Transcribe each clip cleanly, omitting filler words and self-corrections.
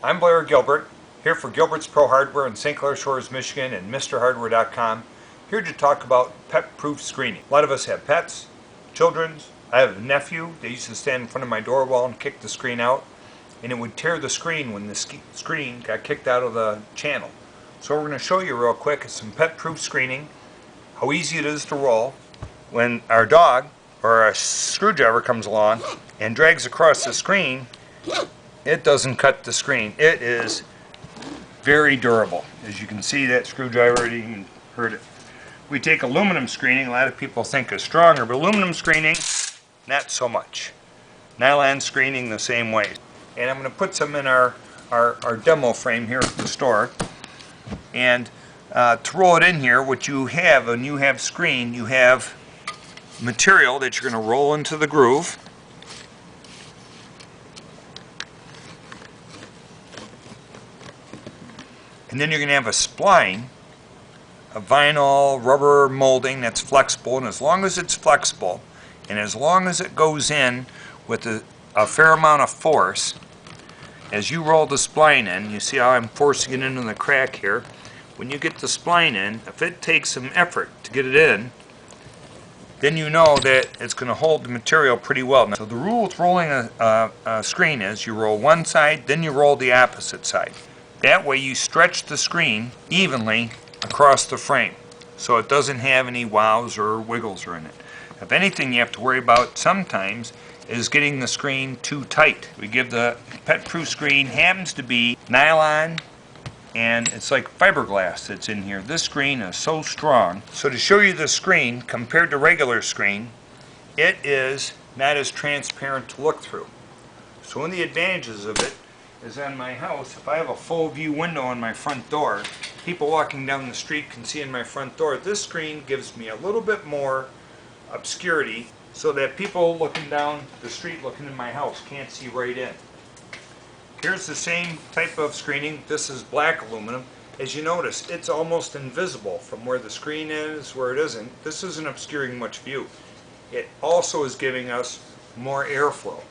I'm Blair Gilbert, here for Gilbert's Pro Hardware in St. Clair Shores, Michigan and MrHardware.com, here to talk about pet-proof screening. A lot of us have pets, children's. I have a nephew that used to stand in front of my door wall and kick the screen out, and it would tear the screen when the screen got kicked out of the channel. So we're going to show you real quick some pet-proof screening, how easy it is to roll. When our dog or a screwdriver comes along and drags across the screen, it doesn't cut the screen. It is very durable. As you can see, that screwdriver didn't even hurt it. We take aluminum screening, a lot of people think is stronger, but aluminum screening, not so much. Nylon screening the same way. And I'm going to put some in our demo frame here at the store. And to roll it in here, what you have when you have screen, you have material that you're going to roll into the groove. And then you're going to have a spline, a vinyl rubber molding that's flexible, and as long as it's flexible, and as long as it goes in with a fair amount of force, as you roll the spline in, you see how I'm forcing it into the crack here. When you get the spline in, if it takes some effort to get it in, then you know that it's going to hold the material pretty well. So the rule with rolling a screen is you roll one side, then you roll the opposite side. That way you stretch the screen evenly across the frame, so it doesn't have any wows or wiggles in it. If anything you have to worry about sometimes is getting the screen too tight. We give the pet-proof screen, happens to be nylon, and it's like fiberglass that's in here. This screen is so strong. So to show you the screen compared to regular screen, it is not as transparent to look through. So one of the advantages of it is on my house, if I have a full view window on my front door, people walking down the street can see in my front door. This screen gives me a little bit more obscurity so that people looking down the street looking in my house can't see right in. Here's the same type of screening. This is black aluminum. As you notice, it's almost invisible from where the screen is, where it isn't. This isn't obscuring much view. It also is giving us more airflow.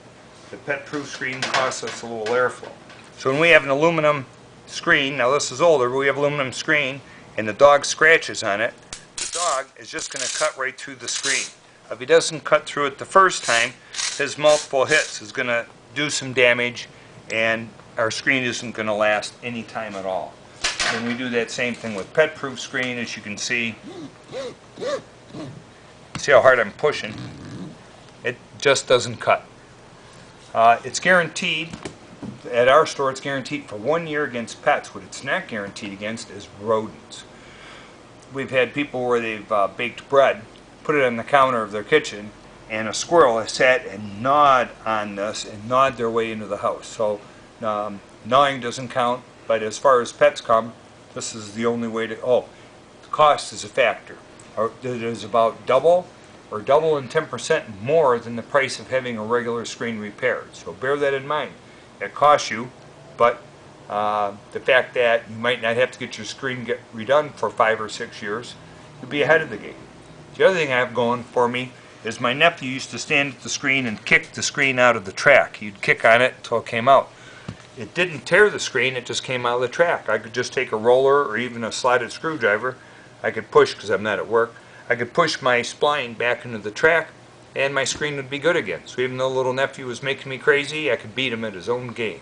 The pet-proof screen costs us a little airflow. So when we have an aluminum screen, now this is older, but we have aluminum screen, and the dog scratches on it, the dog is just going to cut right through the screen. If he doesn't cut through it the first time, his multiple hits is going to do some damage, and our screen isn't going to last any time at all. And we do that same thing with pet-proof screen, as you can see. See how hard I'm pushing? It just doesn't cut. It's guaranteed, at our store it's guaranteed for 1 year against pets. What it's not guaranteed against is rodents. We've had people where they've baked bread, put it on the counter of their kitchen, and a squirrel has sat and gnawed on this and gnawed their way into the house. So gnawing doesn't count, but as far as pets come, this is the only way to, the cost is a factor. It is about double and 10% more than the price of having a regular screen repaired. So bear that in mind. It costs you, but the fact that you might not have to get your screen redone for 5 or 6 years, you'll be ahead of the game. The other thing I have going for me is my nephew used to stand at the screen and kick the screen out of the track. He'd kick on it until it came out. It didn't tear the screen, it just came out of the track. I could just take a roller or even a slotted screwdriver. I could push, because I'm not at work, I could push my spline back into the track and my screen would be good again. So even though little nephew was making me crazy, I could beat him at his own game.